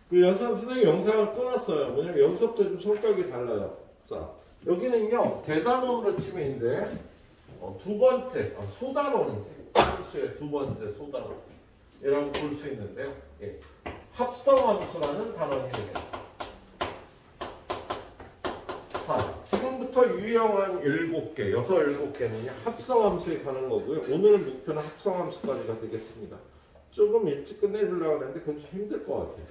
선생님 영상을 끊었어요. 왜냐면 여기서부터 좀 성격이 달라요. 자, 여기는요, 대단원으로 치면 이제, 두 번째, 소단원이지. 함수의 두 번째 소단원. 이라고 볼 수 있는데요. 예. 합성함수라는 단원이 되겠습니다. 자, 지금부터 유형한 7개, 7개는요, 합성함수에 관한 거고요. 오늘 목표는 합성함수까지가 되겠습니다. 조금 일찍 끝내주려고 했는데, 그건 좀 힘들 것 같아요.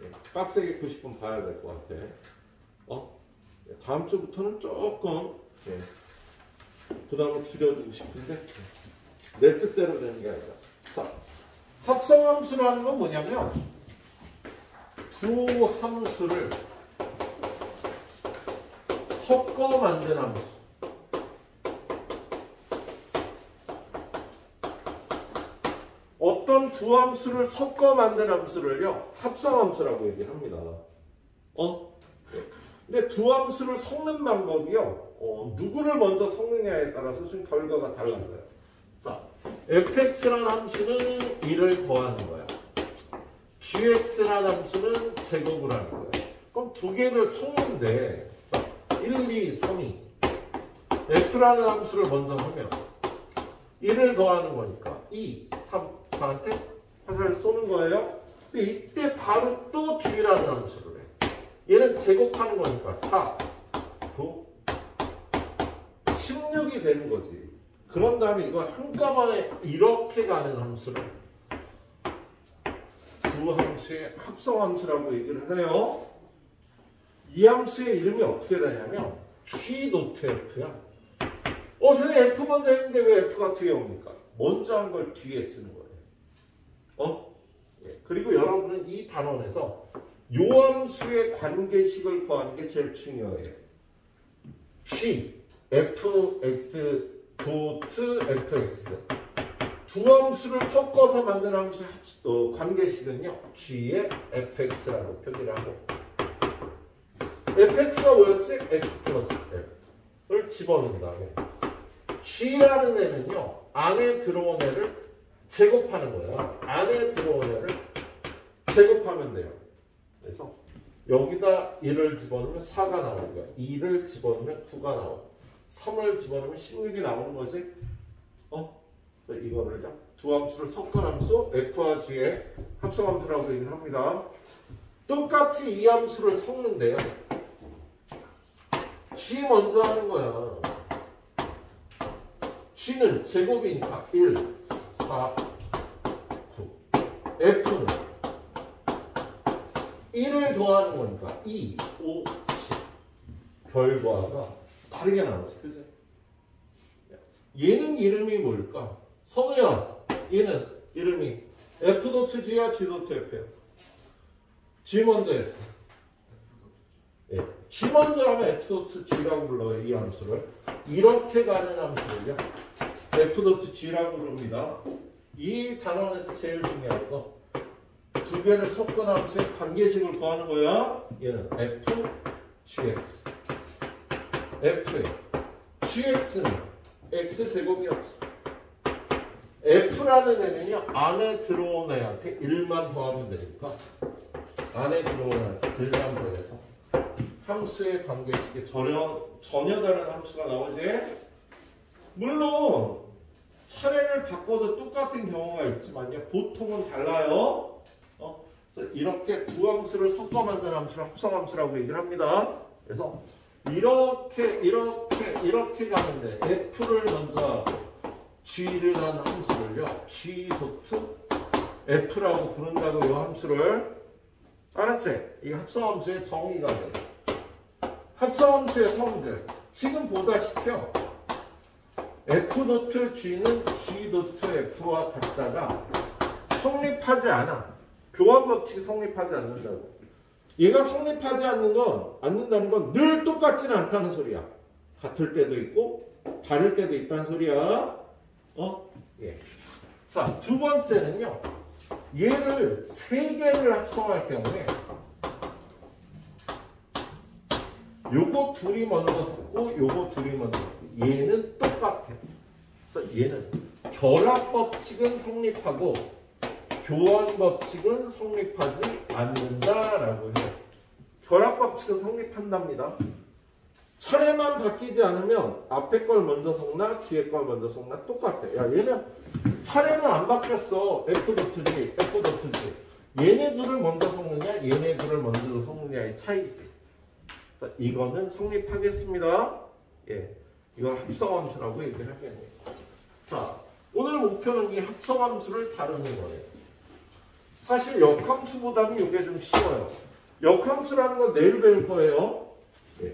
예. 빡세게 90분 봐야 될 것 같아. 다음 주부터는 조금, 예. 부담을 줄여주고 싶은데, 내 뜻대로 되는 게 아니라. 자, 합성함수라는 건 뭐냐면, 두 함수를 섞어 만든 함수. 어떤 두 함수를 섞어 만든 함수를요, 합성함수라고 얘기합니다. 근데 두 함수를 섞는 방법이요, 누구를 먼저 섞느냐에 따라서 좀 결과가 달라져요. 자, fx라는 함수는 1을 더하는 거야. gx라는 함수는 제곱을 하는 거예요. 그럼 두 개를 섞는데, 자, 1, 2, 3이 f라는 함수를 먼저 하면 1을 더하는 거니까 2, 3, 4한테 화살을 쏘는 거예요. 근데 이때 바로 또 g라는 함수를 해. 얘는 제곱하는 거니까 4, 9, 16이 되는 거지. 그런 다음에 이걸 한꺼번에 이렇게 가는 함수를 두 함수의 합성함수라고 얘기를 해요. 이 함수의 이름이 어떻게 되냐면 G.F야. 선생님 F 먼저 했는데 왜 F가 뒤에 옵니까? 먼저 한 걸 뒤에 쓰는 거예요. 예. 그리고 여러분은 이 단원에서 요 함수의 관계식을 구하는 게 제일 중요해요. G, Fx, fx. 두 함수를 섞어서 만든 함수의 관계식은요, G의 fx라고 표기를 하고, fx가 뭐였지? x 플러스 f를 집어넣은 다음에 G라는 애는요, 안에 들어온 애를 제곱하는 거예요. 안에 들어온 애를 제곱하면 돼요. 그래서 여기다 1을 집어넣으면 4가 나오는 거야. 2를 집어넣으면 9가 나오고, 3을 집어넣으면 16이 나오는 거지. 이거를요, 두 함수를 섞은 함수 f와 g의 합성함수라고 얘기를 합니다. 똑같이 이 함수를 섞는데요, g 먼저 하는 거야. g는 제곱이니까 1, 4, 9. f는 1을 더하는 거니까 2, 5, 10. 결과가 다르게 나오지, 그치? 얘는 이름이 뭘까? 선우야, 얘는 이름이 f.g야, g.f야? g 먼저 했어. 예, g 먼저 하면 f.g라고 불러요, 이 함수를. 이렇게 가는 함수를요, f.g라고 부릅니다. 이 단원에서 제일 중요한 거, 두 개를 섞은 함수의 관계식을 구하는 거야. 얘는 f, gx. f에 gx는 x제곱이었지. f라는 애는요, 안에 들어온 애한테 1만 더하면 되니까 안에 들어온 애한테 1만 더해서 함수의 관계식에 전혀 다른 함수가 나오지. 물론 차례를 바꿔도 똑같은 경우가 있지만요, 보통은 달라요. 그래서 이렇게 두 함수를 섞어 만든 함수를 합성함수라고 얘기를 합니다. 그래서 이렇게 가는데 f를 먼저 하고 g를 한 함수를요, g.f라고 부른다고 이 함수를. 알았지? 이 합성함수의 정의가 돼. 합성함수의 성질. 지금 보다시피요, f.g는 g.f와 같다가 성립하지 않아. 교환 법칙이 성립하지 않는다고. 얘가 성립하지 않는다는 건 늘 똑같지는 않다는 소리야. 같을 때도 있고 다를 때도 있다는 소리야. 예. 자, 두 번째는요, 얘를 세 개를 합성할 경우에 요거 둘이 먼저 섞고 요거 둘이 먼저 섞고, 얘는 똑같아. 그래서 얘는 결합 법칙은 성립하고 교환 법칙은 성립하지 않는다라고 해요. 결합 법칙은 성립한답니다. 차례만 바뀌지 않으면 앞에 걸 먼저 속나 뒤에 걸 먼저 속나 똑같아. 야 얘는 차례는 안 바뀌었어. F 도트지 F 도트지. 얘네 둘을 먼저 속느냐 얘네 둘을 먼저 속느냐의 차이지. 그래서 이거는 성립하겠습니다. 예, 이걸 합성함수라고 얘기를 하겠네요. 자, 오늘 목표는 이 합성함수를 다루는 거예요. 사실 역함수보다는 이게 좀 쉬워요. 역함수라는 건 내일 배울 거예요. 예.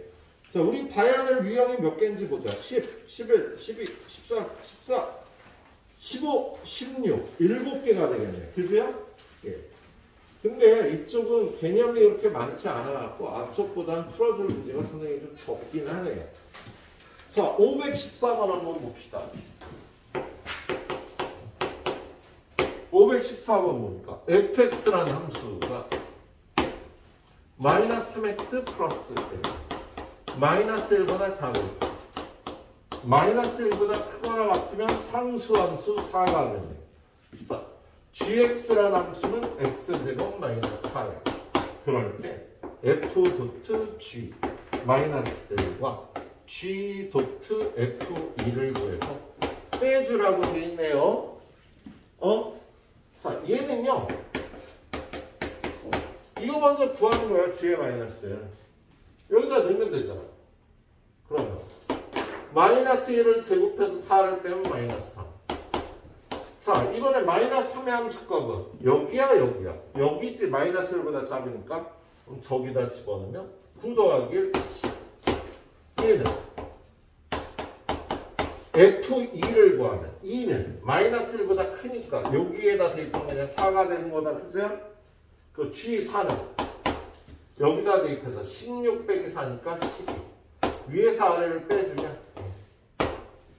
자, 우리 봐야 될 유형이 몇 개인지 보자. 10, 11, 12, 13, 14, 15, 16, 7개가 되겠네. 그죠? 예. 근데 이쪽은 개념이 그렇게 많지 않아갖고 앞쪽보다는 풀어줄 문제가 상당히 좀 적긴 하네요. 자, 514번 한번 봅시다. 514번 보니까 fx라는 함수가 마이너스 3x 플러스 1 마이너스 1보다 작은 마이너스 1보다 크거나 같으면 상수함수 4가 되네. 자, gx라는 함수는 x제곱 마이너스 4야. 그럴 때 f 도트 g 마이너스 1과 g 도트 f2를 구해서 빼주라고 되어 있네요. 자, 얘는요. 이거 먼저 구하는 거야. g의 마이너스 1. 여기다 넣으면 되잖아. 그러면 마이너스 1을 제곱해서 4를 빼면 마이너스 3. 자, 이번에 마이너스 3의 함수값은 여기야 여기야. 여기지 마이너스 1보다 작으니까 그럼 저기다 집어넣으면 9 더하기 1, 10. 얘는 F2를 구하면 2는 마이너스 1보다 크니까 여기에다 대입하면 그냥 4가 되는 거다. 그죠? 그 G4는 여기다 대입해서 16 빼기 4니까 12. 위에서 아래를 빼주면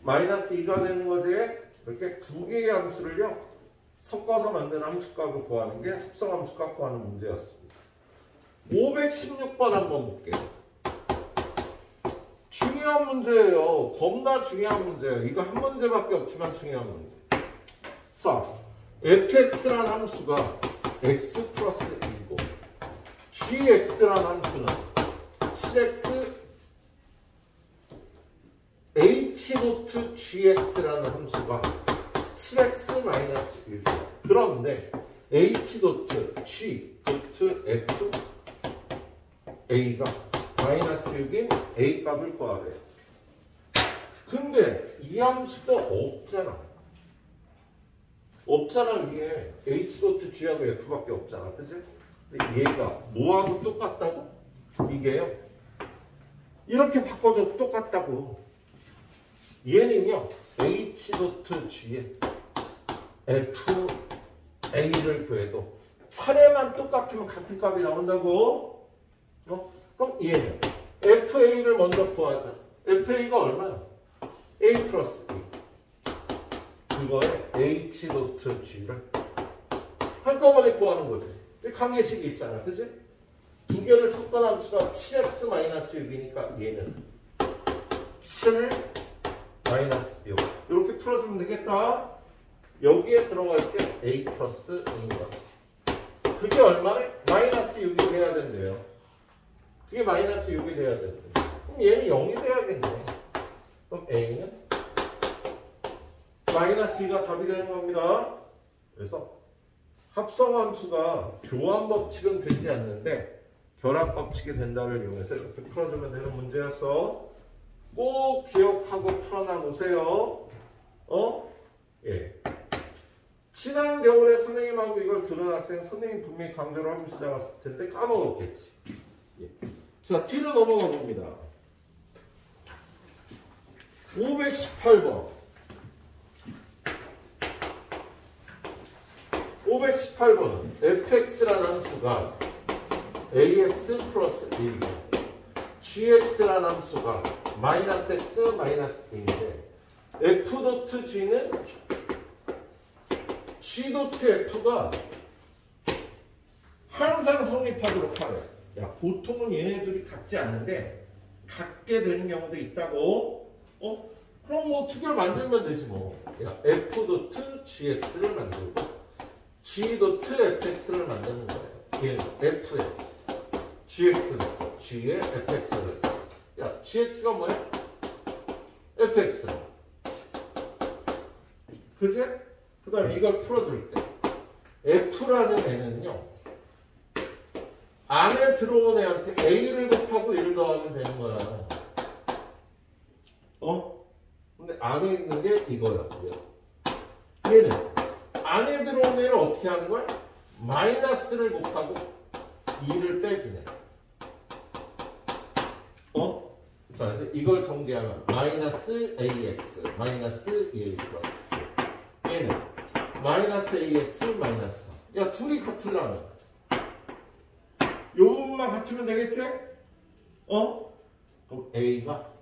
마이너스 2가 되는 것에 이렇게 두 개의 함수를요 섞어서 만든 함수값을 구하는 게 합성함수값 구하는 문제였습니다. 516번 한번 볼게요. 중요한 문제예요. 겁나 중요한 문제예요. 이거 한 문제밖에 없지만 중요한 문제. 자, fx라는 함수가 x 플러스 2고 gx라는 함수는 7x h 도트 gx라는 함수가 7x 마이너스 1이에요. 그런데 h 도트 g 도트 f a가 마이너스 6인 a 값을 구하래요. 근데 이 함수도 없잖아. 없잖아. 위에 h 도트 g하고 f밖에 없잖아. 그치? 근데 얘가 뭐하고 똑같다고? 이게요. 이렇게 바꿔줘도 똑같다고. 얘는요. h 도트 g에 f a를 구해도 차례만 똑같으면 같은 값이 나온다고. 그럼 얘는 FA를 먼저 구하자. FA가 얼마야? A 플러스 B. 그거에 H 도트 G를 한꺼번에 구하는 거지. 강예식이 있잖아. 그치? 두 개를 섞은 함수가 7x 마이너스 6이니까 얘는 7 마이너스 6. 이렇게 풀어주면 되겠다. 여기에 들어갈 때 A 플러스 6인 거지. 그게 얼마래? 마이너스 6이 돼야 된대요. 그게 마이너스 6이 돼야 되는데 그럼 얘는 0이 돼야겠네. 그럼 A는 마이너스 2가 답이 되는 겁니다. 그래서 합성함수가 교환법칙은 되지 않는데 결합법칙이 된다를 이용해서 이렇게 풀어주면 되는 문제였어. 꼭 기억하고 풀어놔보세요. 예. 지난 겨울에 선생님하고 이걸 들은 학생 선생님 분명히 강제로 하고 시작했을 텐데 까먹었겠지. 예. 자, T로 넘어가 봅니다. 518번. 518번은 fx라는 함수가 ax 플러스 1이고 gx라는 함수가 마이너스 x 마이너스 1인데 f 도트 g는 g 도트 f가 항상 성립하도록 하래. 야, 보통은 얘네들이 같지 않은데 같게 되는 경우도 있다고. 그럼 뭐 두 개를 만들면 되지 뭐. 야, f 도트 gx를 만들고 G 도트 fx를 만드는 거예요. 얘는 f에 gx를 g의 fx를. 야, gx가 뭐야? fx. 그지? 그 다음에 이걸 풀어줄게. f라는 애는요, 안에 들어온 애한테 a를 곱하고 1을 더하면 되는 거야. 근데 안에 있는 게 이거야. 얘는 안에 들어온 애를 어떻게 하는 거야? 마이너스를 곱하고 2를 빼주네. 자, 그래서 이걸 정리하면 마이너스 ax, 마이너스 2a 플러스 얘는 마이너스 ax 마이너스. 야, 둘이 같으려면 요 부분만 같으면 되겠지? 그럼 a가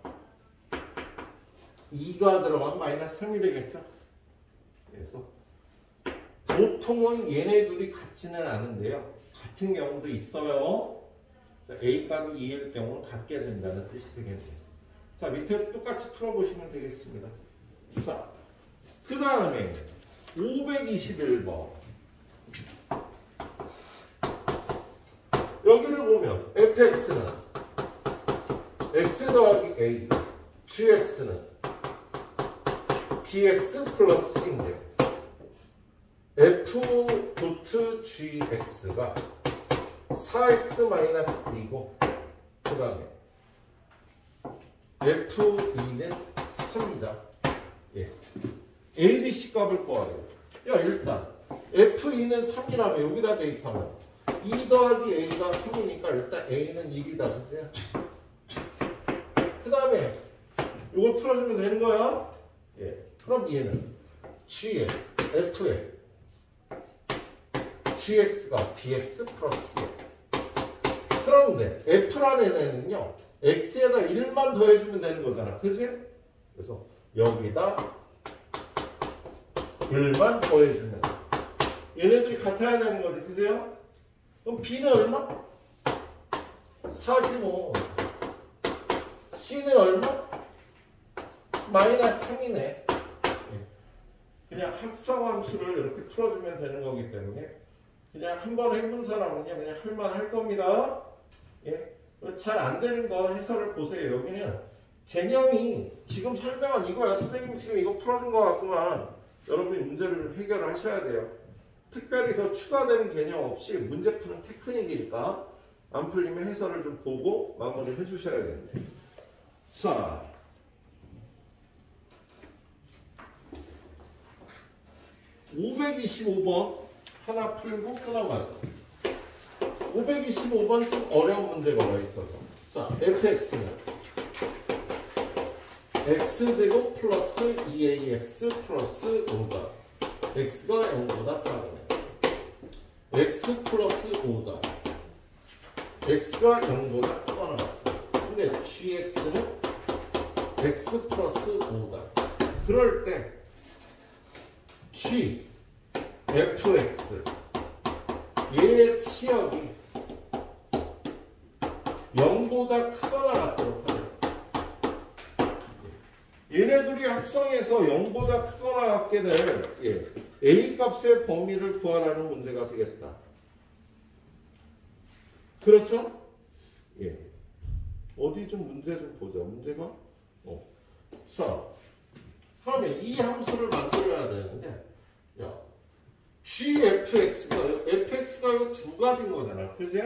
2가 들어가면 마이너스 3이 되겠죠? 그래서 보통은 얘네 둘이 같지는 않은데요. 같은 경우도 있어요. A 값이 2일 경우는 같게 된다는 뜻이 되겠네요. 자, 밑에 똑같이 풀어보시면 되겠습니다. 자, 그 다음에 521번. 여기를 보면 fx는 x 더하기 a, gx는 dx 플러스인데 f 도트 gx가 4x 마이너스 2고 그 다음에 f2는 3이다. 예. a, b, c 값을 구하래요. 야, 일단 f2는 3이라면 여기다 대입하면 2 더하기 a가 3이니까 일단 a는 1이다. 그죠? 그 다음에 이걸 풀어주면 되는 거야. 예. 그럼 얘는 g에 f에 gx가 bx 플러스. 그런데 f라는 애는요, x에다 1만 더해주면 되는 거잖아. 그치? 그래서 여기다 1만 더해주면 얘네들이 같아야 되는 거지. 그죠? 그럼 b는 얼마? 4지 뭐. c는 얼마? 마이너스 3이네. 그냥 합성함수를 이렇게 풀어주면 되는 거기 때문에 그냥 한번 해본 사람은요, 그냥 할만 할 겁니다. 예. 잘 안 되는 거 해설을 보세요. 여기는 개념이 지금 설명한 이거야. 선생님이 지금 이거 풀어준 거 같구만. 여러분이 문제를 해결을 하셔야 돼요. 특별히 더 추가되는 개념 없이 문제 푸는 테크닉이니까 안 풀리면 해설을 좀 보고 마무리를 해주셔야겠네요. 자, (525번) 하나 풀고 끊어가죠. 525번 좀 어려운 문제가 와 있어서. 자, fx는 x제곱 플러스 2ax 플러스 5다. x가 0보다 작으네. x 플러스 5다. x가 0보다 크거나 같다. 근데 gx는 x 플러스 5다. 그럴 때 g fx 얘의 치역이 0보다 크거나 같도록 하죠. 얘네들이 합성해서 0보다 크거나 같게 될 A 값의 범위를 구하라는 문제가 되겠다. 그렇죠? 예. 어디 좀 문제 좀 보자. 문제가? 자, 그러면 이 함수를 만들어야 되는데, 야, fx가 이거 두 가지인 거잖아. 그지?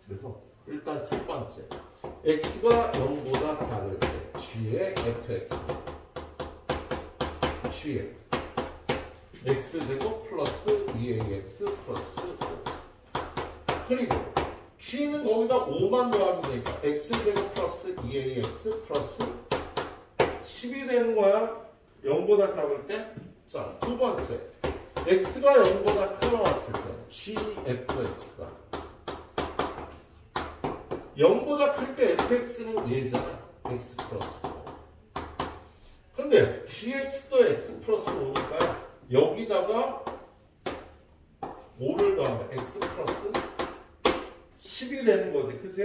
그래서 일단 첫 번째, x가 0보다 작을 때 g의 fx, g의 x제곱 플러스 2ax 플러스 5. 그리고 g는 거기다 5만 더하면 되니까 x제곱 플러스 2ax 플러스 10이 되는 거야. 0보다 작을 때. 자, 두 번째, x가 0보다 크거나 같을 때 gfx가 0보다 클 때 fx는 얘잖아. x 플러스 5. 근데 gx도 x 플러스 5니까 여기다가 5를 더하면 x 플러스 10이 되는 거지. 그죠?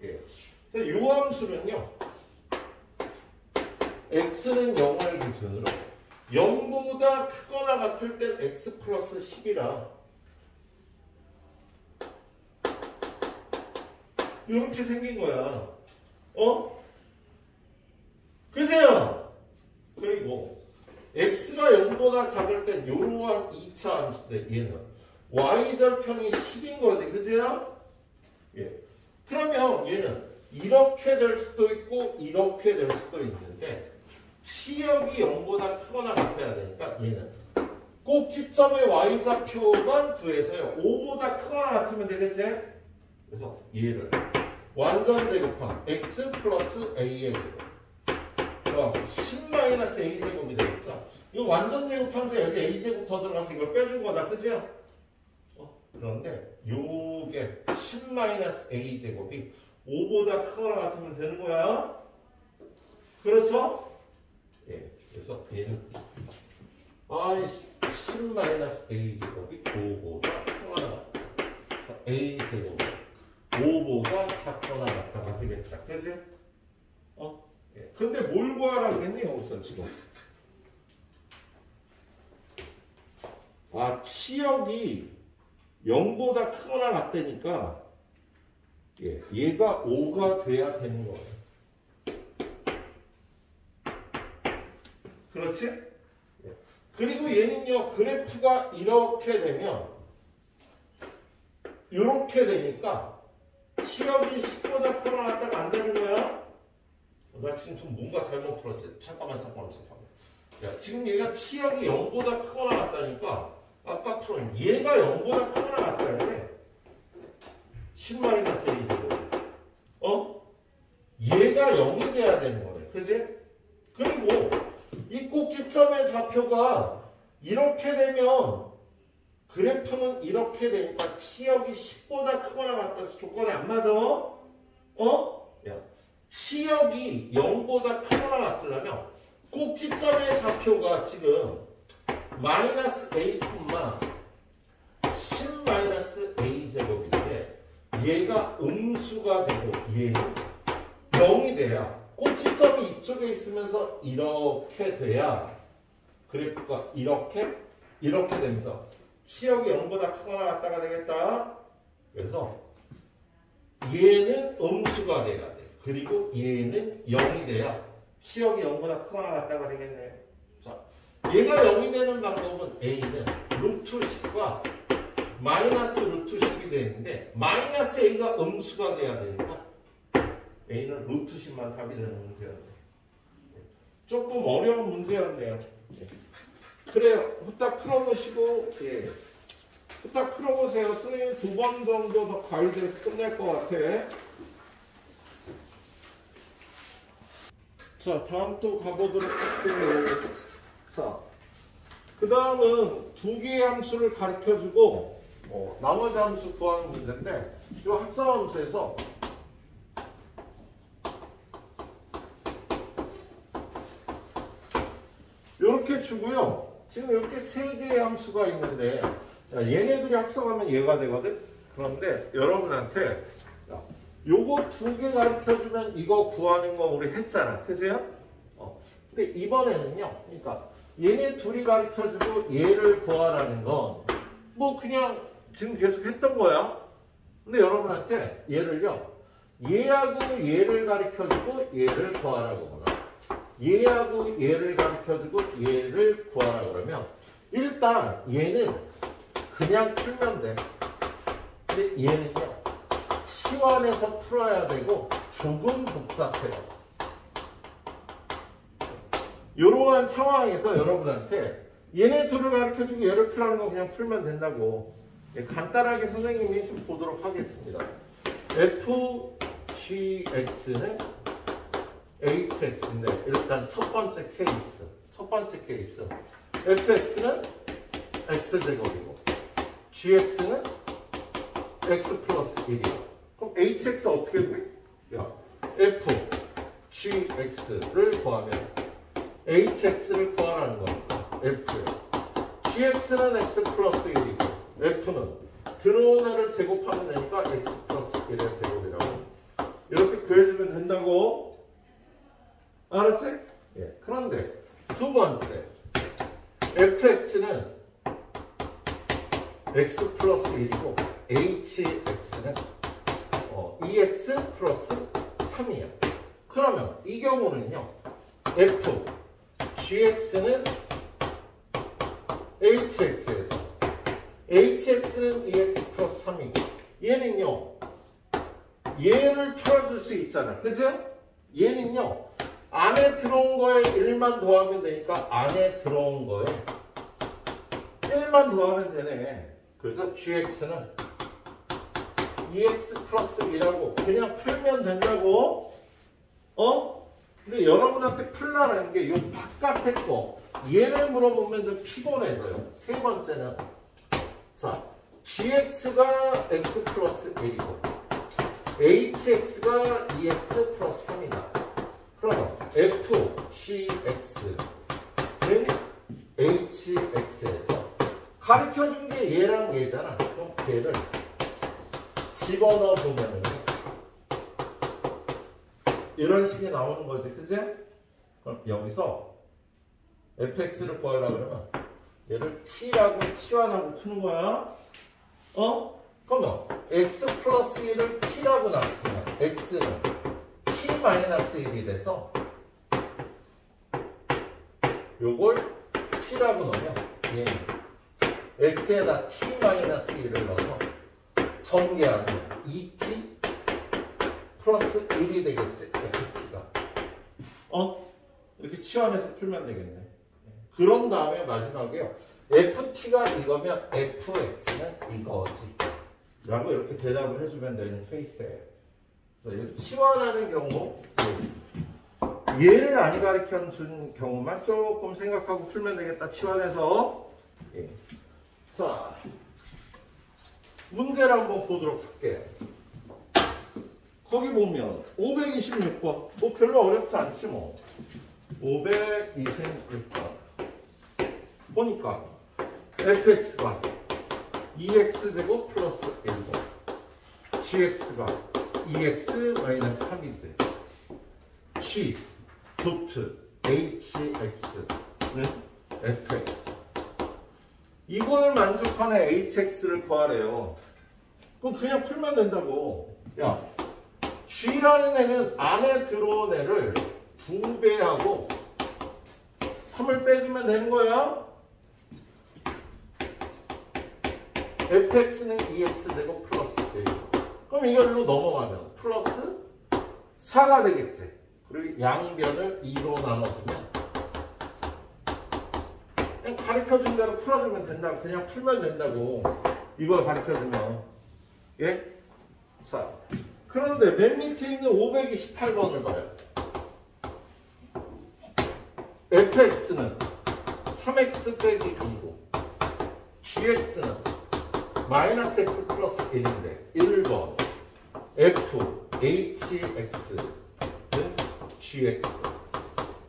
예. 그래서 이 함수는요, x는 0을 기준으로 0보다 크거나 같을 땐 x 플러스 10이라 이렇게 생긴 거야. 그세요? 그리고 x가 0보다 작을 땐 요러한 2차 함수인데 얘는 y절편이 10인 거지. 그세요? 예. 그러면 얘는 이렇게 될 수도 있고 이렇게 될 수도 있는데 치역이 0보다 크거나 같아야 되니까 얘는 꼭지점의 y좌표만 구해서요. 5보다 크거나 같으면 되겠지? 그래서 얘를 완전 제곱한 x 플러스 a의 제곱 10-a제곱이 되겠죠? 이거 완전 제곱하면서 여기 a제곱 더 들어가서 이걸 빼준 거다. 그죠? 그런데 요게 10-a제곱이 5보다 크거나 같으면 되는 거야. 그렇죠? 예. 그래서 얘는 10-a제곱이 5보다 크거나 같다. a제곱이 5보다 작거나 같다가 되겠다. 그죠? 예. 근데 뭘 구하라 그랬니? 여기서 지금. 치역이 0보다 크거나 같다니까 예, 얘가 5가 돼야 되는 거예요. 그렇지? 예. 그리고 얘는요, 그래프가 이렇게 되면 이렇게 되니까 치역이 10보다 크거나 같다가 안 되는 거야? 나 지금 좀 뭔가 잘못 풀었지? 잠깐만. 야, 지금 얘가 치역이 0보다 크거나 같다니까 아까 풀은 얘가 0보다 크거나 같아야 돼. 10-a제곱. 얘가 0이 돼야 되는 거네. 그지? 그리고 이 꼭지점의 좌표가 이렇게 되면 그래프는 이렇게 되니까 치역이 10보다 크거나 같다서 조건이 안 맞아. 야, 치역이 0보다 크거나 같으려면 꼭지점의 좌표가 지금 마이너스 a, 10-a제곱인데 얘가 음수가 되고 얘는 0이 돼야 꼭지점이 이쪽에 있으면서 이렇게 돼야 그래프가 이렇게 되면서 치역이 0보다 크거나 같다가 되겠다. 그래서 얘는 음수가 돼야 돼. 그리고 얘는 0이 돼야 치역이 0보다 크거나 같다가 되겠네. 자, 얘가 0이 되는 방법은 a는 루트 10과 마이너스 루트 10이 되는데 마이너스 a가 음수가 돼야 되니까 a는 루트 10만 답이 되는 문제였네. 조금 어려운 문제였네요. 그래요. 후딱 풀어보시고 후딱 풀어보세요. 선생님 2번 정도 더 가이드해서 끝낼 것 같아. 자, 다음 또 가보도록 할게요. 자, 그 다음은 2개의 함수를 가르쳐주고 나머지 함수 구하는 문제인데 이 합성함수에서 이렇게 주고요. 지금 이렇게 3개의 함수가 있는데 얘네들이 합성하면 얘가 되거든. 그런데 여러분한테 요거 2개 가르쳐주면 이거 구하는 거 우리 했잖아. 그세요? 근데 이번에는요. 그러니까 얘네 둘이 가르쳐주고 얘를 구하라는 건 뭐 그냥 지금 계속 했던 거야. 근데 여러분한테 얘를요. 얘하고 얘를 가르쳐주고 얘를 구하라고 하거나 얘하고 얘를 가르쳐주고 얘를 구하라 그러면 일단 얘는 그냥 풀면 돼. 근데 얘는요. 치환해서 풀어야 되고 조금 복잡해요. 이러한 상황에서 여러분한테 얘네 둘을 가르쳐주고 얘를 풀라는 거 그냥 풀면 된다고. 간단하게 선생님이 좀 보도록 하겠습니다. fgx는 hx인데 일단 첫 번째 케이스 fx는 x제곱이고 gx는 x 플러스 1이야. 그럼 hx 어떻게 돼? 야, fgx를 구하면 hx를 구하라는 거니까 f야. gx는 x 플러스 1이고 f는 들어온 애를 제곱하면 되니까 x 플러스 1의 제곱이라고 이렇게 구해주면 된다고. 알았지? 예. 그런데 두 번째 1이고 hx는 2x 플러스 3이야. 그러면 이 경우는요. f gx는 hx에서 hx는 2x 플러스 3이고 얘는요. 얘를 풀어줄 수 있잖아. 그죠? 얘는요. 안에 들어온 거에 1만 더하면 되니까 안에 들어온 거에 1만 더하면 되네. 그래서 gx는 2x 플러스 1하고 그냥 풀면 된다고. 근데 여러분한테 풀라는 게 이 바깥에 거 얘를 물어보면 좀 피곤해져요. 세 번째는 자 gx가 x 플러스 1이고 hx가 2x 플러스 3이다. 그러면 f gx는 hx에서 가르쳐준 게 얘랑 얘잖아. 그럼 걔를 집어넣어 보면은 이런 식이 나오는 거지, 그지? 그럼 여기서 fx를 구하려고 그러면 얘를 t라고 치환하고 푸는 거야. 그러면 x 플러스 1을 t라고 놨으면 x는 t 마이너스 1이 돼서 요걸 t라고 넣으면 얘는 x에다 t 마이너스 1을 넣어서 전개하면 2t 플러스 1이 되겠지, ft가. 이렇게 치환해서 풀면 되겠네. 그런 다음에 마지막에요. ft가 이거면 fx는 이거지. 라고 이렇게 대답을 해주면 되는 케이스예요. 그래서 이거 치환하는 경우, 얘를 안 가르쳐 준 경우만 조금 생각하고 풀면 되겠다. 치환해서. 예. 자, 문제를 한번 보도록 할게요. 거기 보면 526번. 뭐 별로 어렵지 않지 뭐. 526번. 보니까 fx가 2x제곱 플러스 1번 gx가 2x 마이너스 3인데 g 도트 hx는 fx 이걸 만족하는 hx를 구하래요. 그럼 그냥 풀면 된다고. 야, g라는 애는 안에 들어온 애를 2배하고 3을 빼주면 되는 거야. fx는 2x제곱 플러스 1. 그럼 이걸로 넘어가면 플러스 4가 되겠지. 그리고 양변을 2로 나눠주면 그냥 가르쳐준 대로 풀어주면 된다고. 그냥 풀면 된다고. 이걸 가르쳐주면. 예? 자, 그런데 맨 밑에 있는 528번을 봐요. fx는 3x 빼기 2고 gx는 마이너스 x 플러스 1인데 1번 f hx는 gx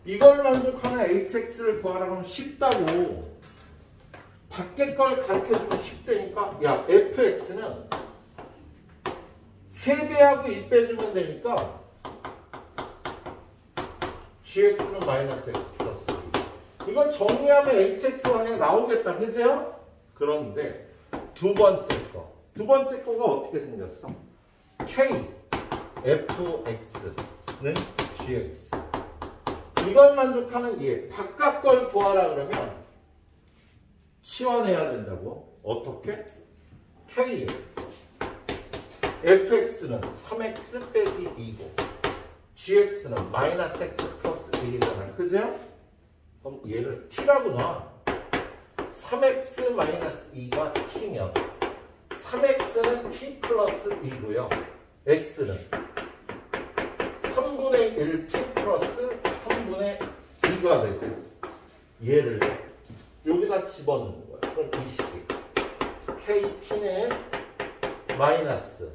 이걸 만족하는 hx를 구하라고 하면 쉽다고. 밖에 걸 가르쳐주면 쉽다니까. 야, fx는 3배하고 1 빼주면 되니까 gx는 마이너스 x 플러스 2. 이걸 정리하면 hx가 그냥 나오겠다. 그죠? 그런데 두 번째 거가 어떻게 생겼어? k fx는 gx 이걸 만족하는 얘 바깥 걸 구하라 그러면 치환해야 된다고. 어떻게? k fx는 3x 빼기 2고 gx는 마이너스 x 플러스 1이잖아요. 그죠? 그럼 얘를 t라고 놔. 3x 마이너스 2가 t면 3x는 t 플러스 2고요. x는 3분의 1t 플러스 3분의 2가 되죠. 얘를 여기다 집어넣는 거예요. 그럼 이 식이 kt는 마이너스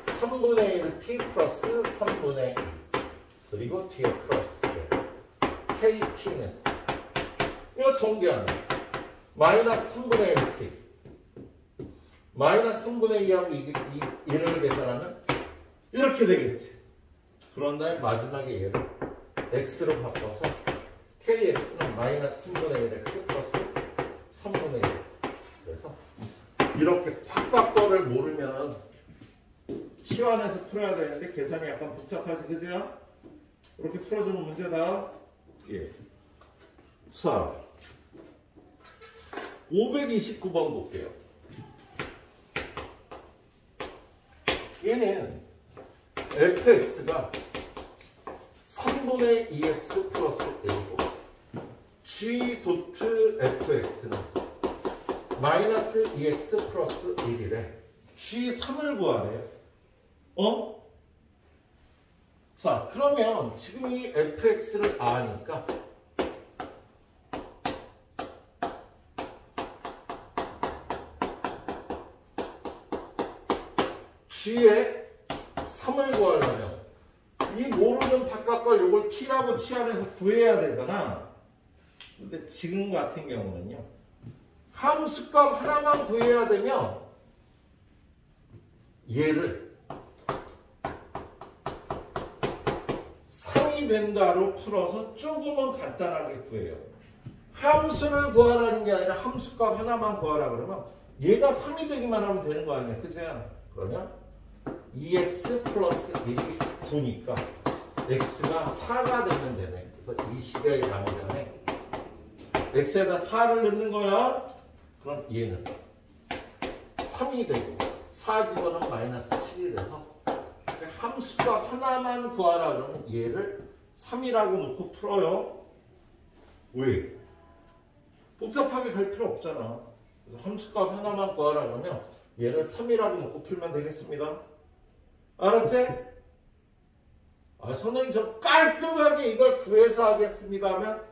3분의 1t 플러스 3분의 2 그리고 뒤에 플러스 kt는 이거 전개하는 마이너스 3분의 1t 마이너스 3분의 2하고 1을 계산하면 이렇게 되겠지. 그런 다음에 마지막에 얘를 x로 바꿔서 kx는 마이너스 3분의 1x 플러스 3분의 1 그래서 이렇게 바깥 거를 모르면 치환해서 풀어야 되는데 계산이 약간 복잡하지, 그죠? 이렇게 풀어주는 문제다. 예. 자, 529번 볼게요. 얘는 fx가 3분의 2x 플러스 1이고 g 도트 fx는 마이너스 2x 플러스 1이래. g3을 구하래요. 자, 그러면 지금 이 fx를 아니까 g의 3을 구하려면 이 모르는 바깥 걸 요걸 t라고 치환해서 구해야 되잖아. 근데 지금 같은 경우는요, 함수값 하나만 구해야 되면 얘를 3이 된다로 풀어서 조금은 간단하게 구해요. 함수를 구하라는 게 아니라 함수값 하나만 구하라 그러면 얘가 3이 되기만 하면 되는 거 아니야, 그치? 그러면 2x 플러스 1이 9니까 x가 4가 되면 되네. 그래서 이 식의 양변에 x에다 4를 넣는 거야. 그럼 얘는 3이 되고 4 집어넣으면 마이너스 7이 돼서 함수값 하나만 구하라 그러면 얘를 3이라고 놓고 풀어요. 왜? 복잡하게 갈 필요 없잖아. 그래서 함수값 하나만 구하라 그러면 얘를 3이라고 놓고 풀면 되겠습니다. 알았지? 아, 선생님 저 깔끔하게 이걸 구해서 하겠습니다 하면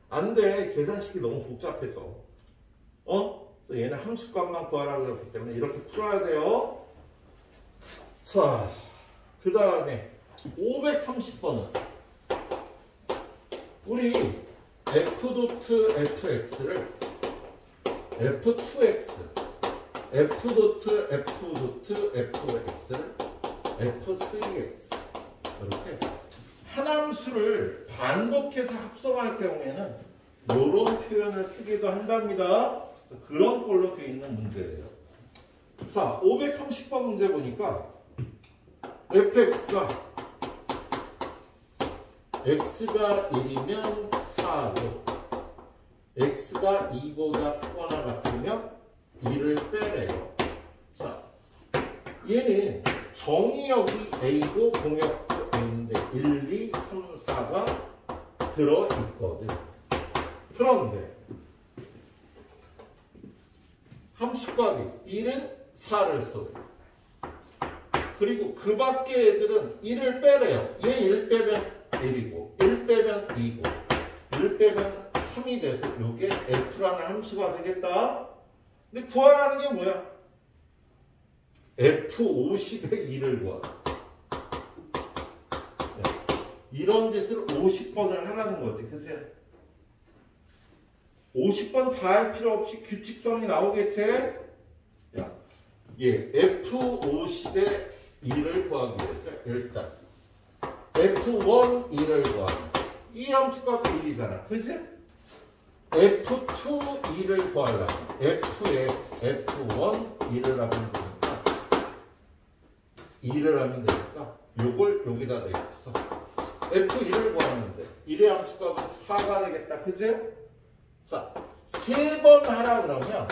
안 돼. 계산식이 너무 복잡해져. 그래서 얘는 함수값만 구하라고 그랬기 때문에 이렇게 풀어야 돼요. 자, 그 다음에 530번은 우리 f.fx를 f2x, f.f.fx를 f3x 이렇게 한 함수를 반복해서 합성할 경우에는 이런 표현을 쓰기도 한답니다. 그런 꼴로 되어 있는 문제예요. 자, 530번 문제 보니까 fx가 x가 1이면 4고 x가 2보다 크거나 같으면 2를 빼래요. 자, 얘는 정의역이 a고 공역도 a인데 1, 2, 3, 4가 들어있거든. 그런데 함수값이 1은 4를 써요. 그리고 그 밖에 애들은 1을 빼래요. 얘 1 빼면 1이고 1 빼면 2고 1 빼면 3이 돼서 이게 f라는 함수가 되겠다. 근데 구하라는 게 뭐야? f50의 2를 구하라. 이런 짓을 50번을 하라는 거지. 그치? 50번 다 할 필요 없이 규칙성이 나오겠지? 야, 얘 f50의 2를 구하기 위해서 일단 f1 2를 구하면 이 함수값이 1이잖아. 그치? f2 2를 구하려면 f에 f1 2를 하면 되니까 2를 하면 되니까 요걸 여기다 대입해서 f1을 구하는데 1의 함수값은 4가 되겠다. 그치? 자, 3번 하라 그러면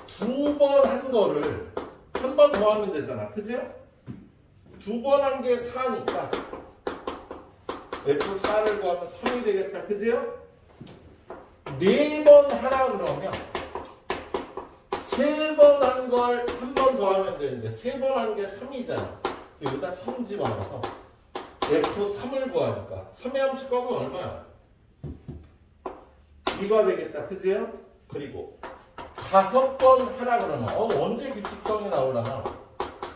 2번 한 거를 한 번 더 하면 되잖아. 그치? 2번 한 게 4니까 f4를 구하면 3이 되겠다. 그치요? 4번 하라 그러면 3번 한 걸 한 번 더 하면 되는데 3번 한 게 3이잖아. 여기다 3 집어넣어서 f3을 구하니까 3의 함수값은 얼마야? 2가 되겠다. 그치요? 그리고 5번 하라 그러면 언제 규칙성이 나오려나?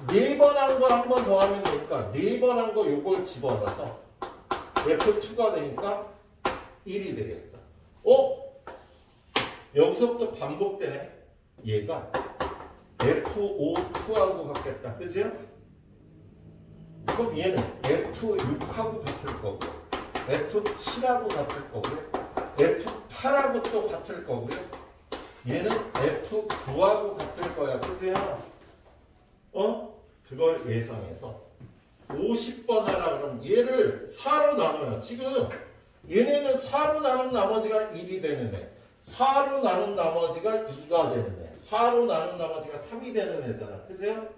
4번 한 거 한 번 더 하면 되니까 4번 한 거 요걸 집어넣어서 f2가 되니까 1이 되겠다. 여기서부터 반복되네. 얘가 f5,2하고 같겠다. 그죠? 그럼 얘는 f6하고 같을 거고 f7하고 같을 거고요. f8하고 또 같을 거고요. 얘는 F9하고 같을 거야. 그세요? 그걸 예상해서 50번 하라 그러면 얘를 4로 나눠요. 지금 얘네는 4로 나눈 나머지가 1이 되는 애. 4로 나눈 나머지가 2가 되는 애. 4로 나눈 나머지가 3이 되는 애잖아. 그세요?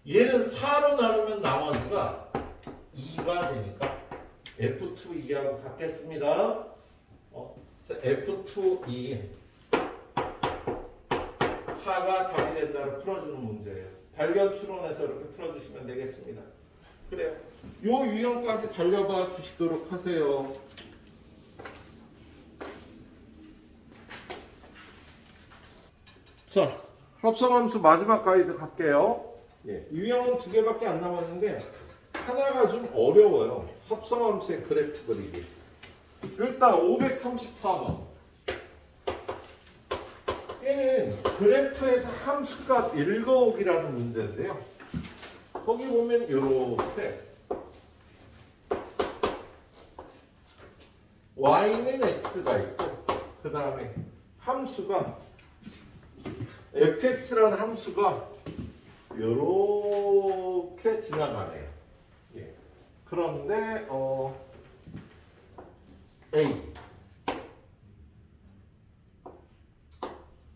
얘는 4로 나누면 나머지가 2가 되니까 F2, 2하고 같겠습니다. F2, 2 4가 답이 된다고 풀어주는 문제예요. 단련 추론해서 이렇게 풀어주시면 되겠습니다. 그래요. 요 유형까지 달려봐 주시도록 하세요. 자, 합성함수 마지막 가이드 갈게요. 예, 유형은 2개밖에 안 남았는데 하나가 좀 어려워요. 합성함수의 그래프 그리기. 일단 534번. 얘는 그래프에서 함수값 읽어오기라는 문제인데요. 거기 보면 이렇게 y는 x가 있고 그 다음에 함수가 fx라는 함수가 이렇게 지나가네요. 예. 그런데 a,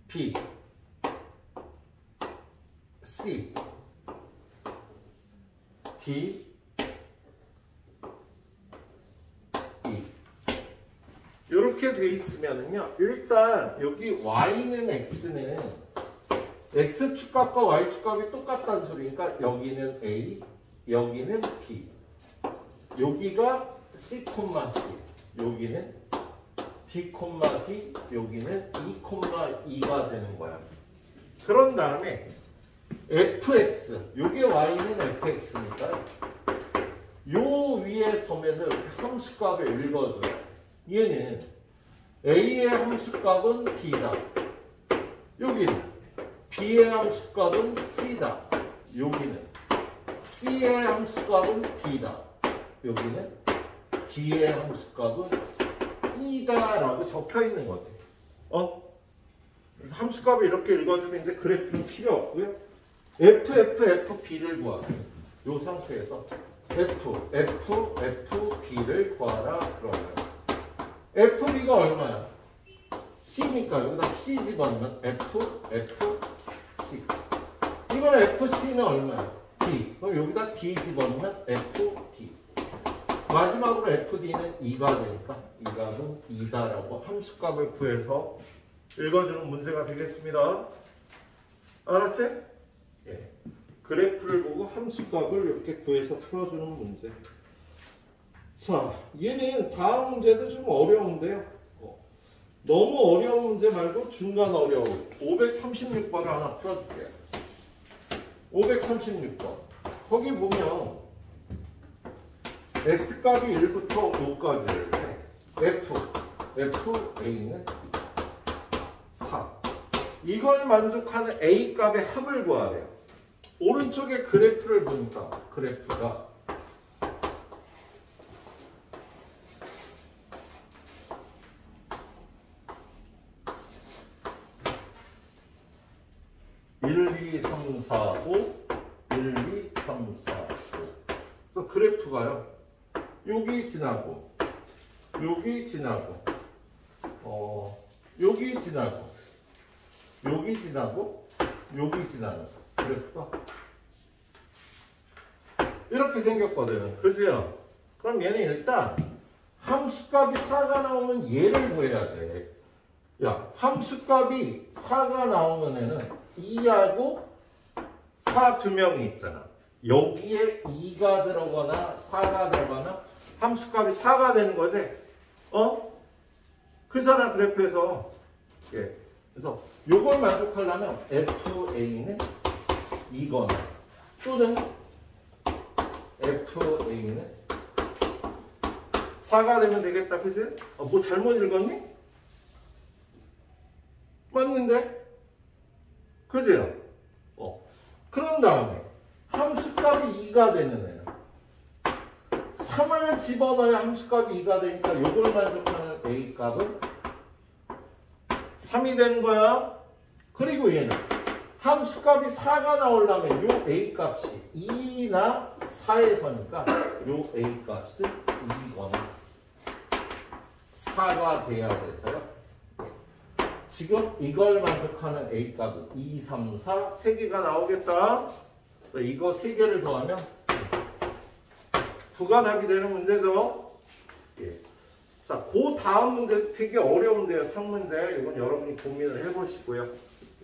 b, c, d, e 이렇게 돼 있으면요. 일단 여기 y는 x는 x축값과 y축값이 똑같다는 소리니까 여기는 a, 여기는 b, 여기가 c, c, 여기는 d, d, 여기는 e, e가 되는 거야. 그런 다음에 fx, 요게 y는 fx니까 요 위에 점에서 이렇게 함수값을 읽어줘요. 얘는 a의 함수값은 b다. 여기는 b의 함수값은 c다. 여기는 c의 함수값은 d다. 여기는 d의 함수값은 e다라고 적혀 있는 거지. 그래서 함수값을 이렇게 읽어주면 이제 그래프는 필요 없고요. FB를 구하라. 이 상태에서 FB를 구하라 그러면 FB가 얼마야? C니까 여기다 C 집어넣으면 C. 이번에 FC는 얼마야? D. 그럼 여기다 D 집어넣으면 FD. 마지막으로 FD는 2가 되니까 이 값은 2다라고 함수값을 구해서 읽어주는 문제가 되겠습니다. 알았지? 예. 그래프를 보고 함수값을 이렇게 구해서 풀어주는 문제. 자, 얘는 다음 문제도 좀 어려운데요. 너무 어려운 문제 말고 중간 어려운 536번을 하나 풀어줄게요. 536번. 거기 보면 x값이 1부터 5까지를 FA는 4. 이걸 만족하는 A값의 합을 구하래요. 오른쪽에 그래프를 보니까 그래프가 (1, 2, 3, 4, 5) 1, 2, 3, 4, 5. 그래서 그래프가요. 여기 지나고 여기 지나고 여기 지나고 여기 지나고 여기 지나는 그래프가 이렇게 생겼거든요. 그죠? 그럼 얘는 일단 함수값이 4가 나오면 얘를 구해야 돼. 야, 함수값이 4가 나오는 애는 2하고 4 두 명이 있잖아. 여기에 2가 들어가나 4가 들어가나 함수값이 4가 되는 거지. 그잖아 그래프에서. 예. 그래서 요걸 만족하려면 FA는 2거나 또는 FA는 4가 되면 되겠다. 그치? 뭐 잘못 읽었니? 맞는데? 그지요? 그런 다음에 함수값이 2가 되는 애는 3을 집어넣어야 함수값이 2가 되니까 요걸 만족하는 A값은 3이 되는 거야. 그리고 얘는 함수값이 4가 나오려면 요 a 값이 2나 4에서니까 요 a 값은 2거나 4가 돼야 돼서요. 지금 이걸 만족하는 a 값은 2, 3, 4, 3개가 나오겠다. 이거 3개를 더하면 9가 답이 되는 문제죠. 예. 자, 그 다음 문제 되게 어려운데요. 상문제. 이건 여러분이 고민을 해보시고요.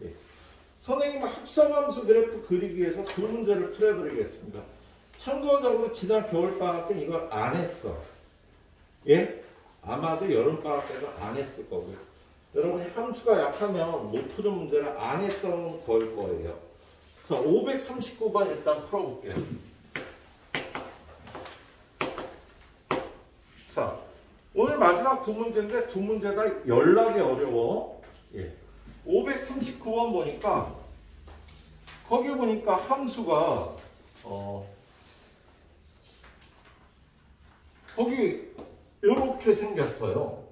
예. 선생님 합성함수 그래프 그리기 위해서 두 문제를 풀어드리겠습니다. 참고적으로 지난 겨울방학 때는 이걸 안 했어. 예? 아마도 여름방학 때는 안 했을 거고요. 여러분이 함수가 약하면 못 푸는 문제를 안 했던 걸 거예요. 자, 539번 일단 풀어볼게요. 자, 오늘 마지막 두 문제인데 두 문제 다 연락이 어려워. 예. 539번 보니까 거기 보니까 함수가 거기 이렇게 생겼어요.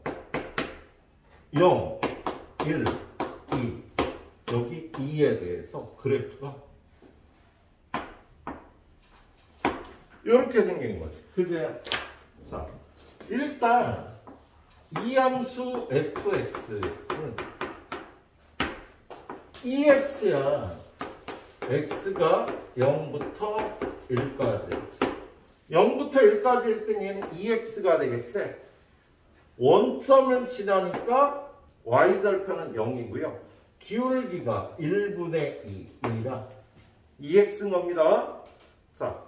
0, 1, 2 여기 2에 대해서 그래프가 이렇게 생긴 거지. 그제? 자, 일단 이 함수 fx는 ex야. x가 0부터 1까지. 0부터 1까지일 때 얘는 2x가 되겠지? 원점을 지나니까 y절편은 0이고요. 기울기가 1분의 2이라 2x인 겁니다. 자,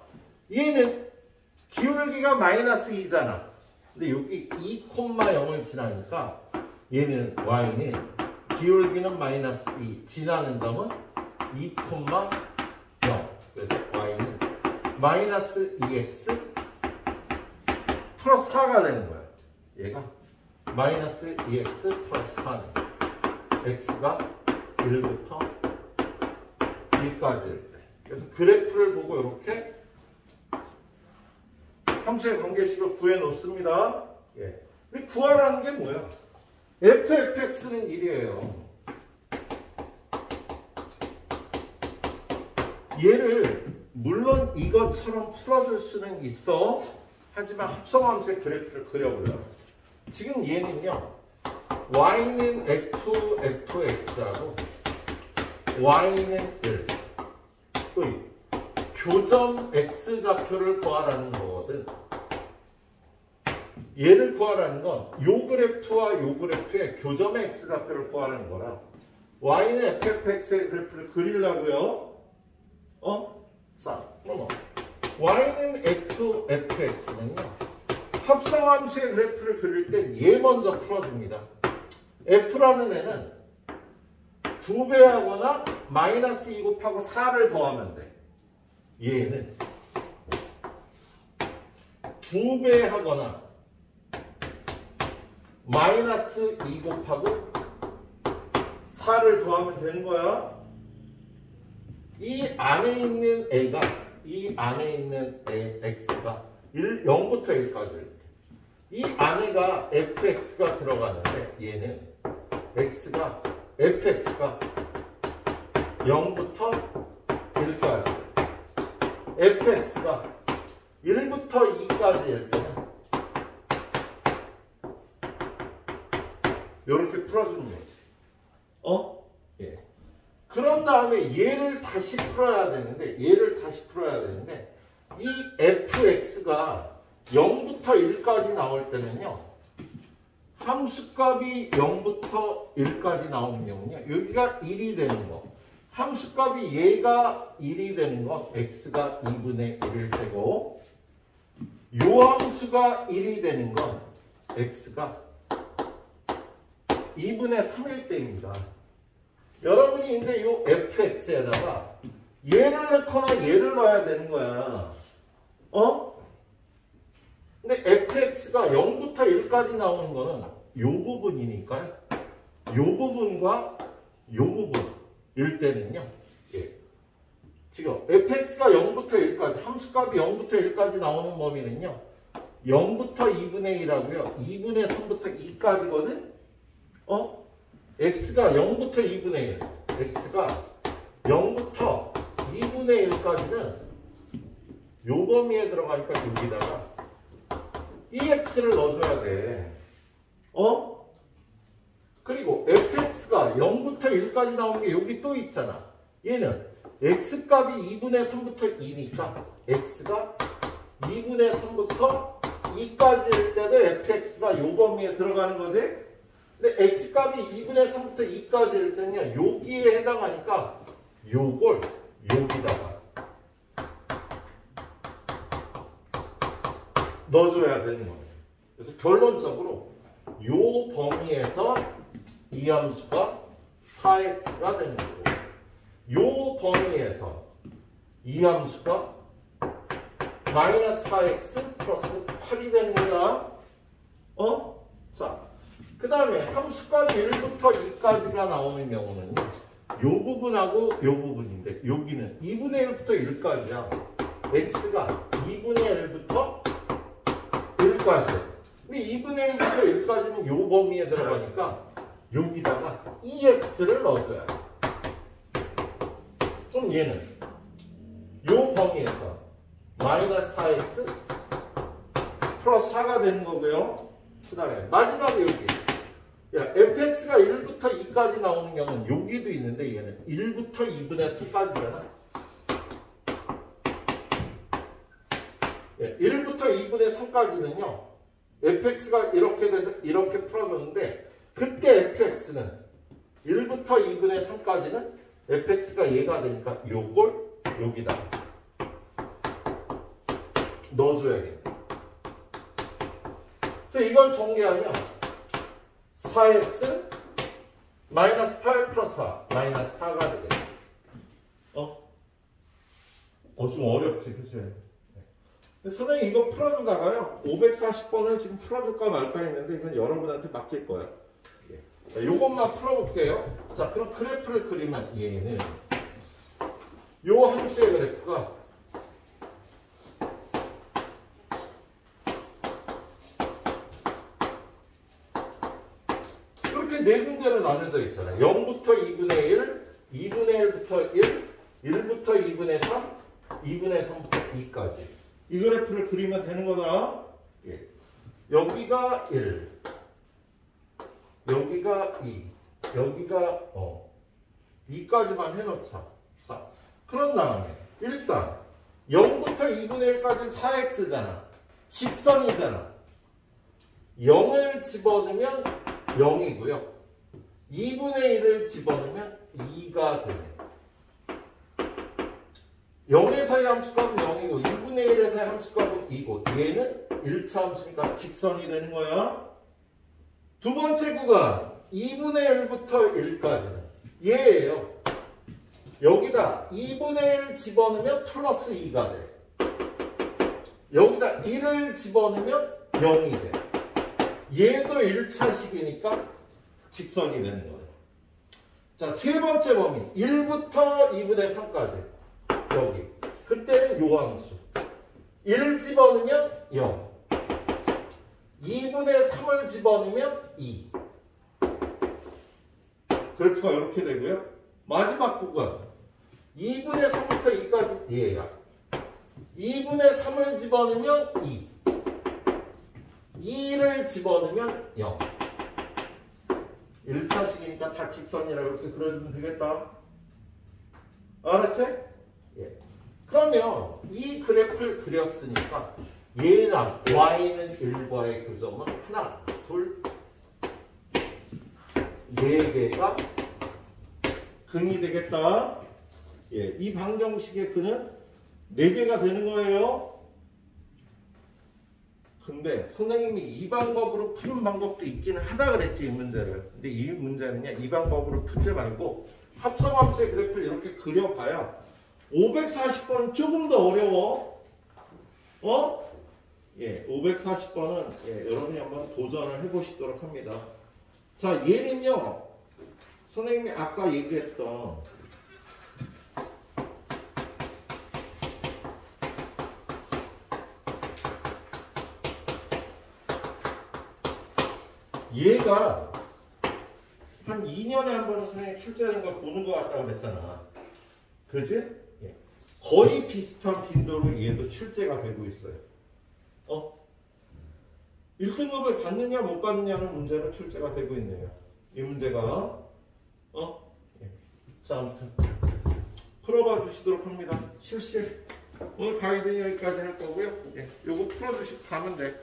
얘는 기울기가 마이너스 2잖아. 근데 여기 2,0을 지나니까 얘는 y는 기울기는 마이너스 2, 지나는 점은 2,0. 그래서 y는 마이너스 2x 플러스 4가 되는 거야. 얘가 마이너스 2x 플러스 4는 x가 1부터 2까지일 때. 그래서 그래프를 보고 이렇게 함수의 관계식을 구해 놓습니다. 예. 근데 구하라는 게 뭐야? fx는 1이에요. 얘를 물론 이것처럼 풀어줄 수는 있어. 하지만 합성함수의 그래프를 그려보려고. 지금 얘는요. y는 fx하고 y는 1. 교점 x좌표를 구하라는 거거든. 얘를 구하라는 건 요 그래프와 요 그래프의 교점의 x좌표를 구하라는 거라. y는 fx의 그래프를 그리려고요. 자, 그럼 y는 fx는요. 합성함수의 그래프를 그릴 때 얘 먼저 풀어줍니다. f라는 애는 2배 하거나 마이너스 2 곱하고 4를 더하면 돼. 얘는 2배 하거나 마이너스 2 곱하고 4를 더하면 되는 거야. 이 안에 있는 애가, 이 안에 있는 애, x가 0부터 1까지. 이 안에가 fx가 들어가는데 얘는 fx가 0부터 1까지. fx가 1부터 2까지일 때는 이렇게 풀어주는 거지. 예. 그런 다음에 얘를 다시 풀어야 되는데, 이 fx가 0부터 1까지 나올 때는요, 함수값이 0부터 1까지 나오는 경우는요, 여기가 1이 되는 거. 함수값이 얘가 1이 되는 건 x가 2분의 1일 테고, 요 함수가 1이 되는 건 x가 2분의 3일 때입니다. 여러분이 이제 요 fx에다가 얘를 넣거나 얘를 넣어야 되는 거야. 근데 fx가 0부터 1까지 나오는 거는 요 부분이니까 요 부분과 요 부분일 때는요. 예. 지금 fx가 0부터 1까지, 함수값이 0부터 1까지 나오는 범위는요. 0부터 2분의 1하고요. 2분의 3부터 2까지거든? x가 0부터 2분의 1, x가 0부터 2분의 1까지는 요 범위에 들어가니까 여기다가 이 x를 넣어줘야 돼. 그리고 fx가 0부터 1까지 나오는 게 여기 또 있잖아. 얘는 x값이 2분의 3부터 2니까 x가 2분의 3부터 2까지일 때도 fx가 요 범위에 들어가는 거지. 근데 x값이 2분의 3부터 2까지일 때는요, 여기에 해당하니까 요걸 여기다가 넣어줘야 되는 거예요. 그래서 결론적으로 요 범위에서 이 함수가 4x가 되는 거고, 요 범위에서 이 함수가 마이너스 4x 플러스 8이 되는 거야. 자, 그 다음에 함수값이 1부터 2까지가 나오는 경우는 요 부분하고 요 부분인데, 여기는 2분의 1부터 1까지야. x가 2분의 1부터 1까지. 근데 2분의 1부터 1까지는 요 범위에 들어가니까 여기다가 EX를 넣어줘야 돼. 그럼 얘는 요 범위에서 마이너스 4X 플러스 4가 되는 거고요. 그 다음에 마지막에 여기 fx가 1부터 2까지 나오는 경우는 여기도 있는데 얘는 1부터 2분의 3까지잖아. 1부터 2분의 3까지는요. fx가 이렇게 돼서 이렇게 풀어줬는데 그때 fx는 1부터 2분의 3까지는 fx가 얘가 되니까 요걸 여기다 넣어줘야겠네. 그래서 이걸 전개하면 4x 마이너스 8 플러스 4 마이너스 4가 되겠네. 좀 어렵지, 그치? 선생님 이거 풀어주다가요 540번을 지금 풀어줄까 말까 했는데 이건 여러분한테 맡길 거예요. 요것만 풀어볼게요. 자, 그럼 그래프를 그리면 얘는 요 함수의 그래프가 이렇게 네 군데로 나눠져 있잖아요. 0부터 2분의 1, 2분의 1부터 1, 1부터 2분의 3, 2분의 3부터 2까지. 이 그래프를 그리면 되는 거다. 여기가 1, 여기가 2, 여기가 2까지만 해놓자. 자, 그런 다음에 일단 0부터 2분의 1까지 4x잖아. 직선이잖아. 0을 집어넣으면 0이고요. 2분의 1을 집어넣으면 2가 되네. 0에서의 함수값은 0이고 2분의 1에서의 함수값은 2고 얘는 1차 함수니까 직선이 되는 거야. 두 번째 구간 2분의 1부터 1까지는 얘예요. 여기다 2분의 1 집어넣으면 플러스 2가 돼. 여기다 1을 집어넣으면 0이 돼. 얘도 1차식이니까 직선이 되는 거예요. 자, 세 번째 범위 1부터 2분의 3까지 여기. 그때는 요 함수 1 집어넣으면 0, 2분의 3을 집어넣으면 2. 그래프가 이렇게 되고요. 마지막 구간 2분의 3부터 2까지 얘야. 2분의 3을 집어넣으면 2, 2를 집어넣으면 0. 1차식이니까 다 직선이라고 이렇게 그려주면 되겠다. 알았지? 예. 그러면 이 그래프를 그렸으니까 얘랑 y는 1과의 교점은 하나, 둘, 4개가 근이 되겠다. 예, 이 방정식의 근은 4개가 되는 거예요. 근데 선생님이 이 방법으로 푸는 방법도 있기는 하다 그랬지, 이 문제를. 근데 이 문제는요, 이 방법으로 풀지 말고 합성함수의 그래프를 이렇게 그려봐야 540번은 조금 더 어려워. 예, 540번은 여러분이 한번 도전을 해보시도록 합니다. 자, 얘는요, 선생님이 아까 얘기했던 얘가 한 2년에 한 번은 선생님이 출제하는 걸 보는 것 같다고 그랬잖아. 그지? 예. 거의 비슷한 빈도로 얘도 출제가 되고 있어요. 1등급을 받느냐 못 받느냐는 문제로 출제가 되고 있네요. 이 문제가. 예. 자, 아무튼 풀어봐 주시도록 합니다. 실실. 오늘 가이드는 여기까지 할 거고요. 예. 요거 풀어주시고 가면 돼.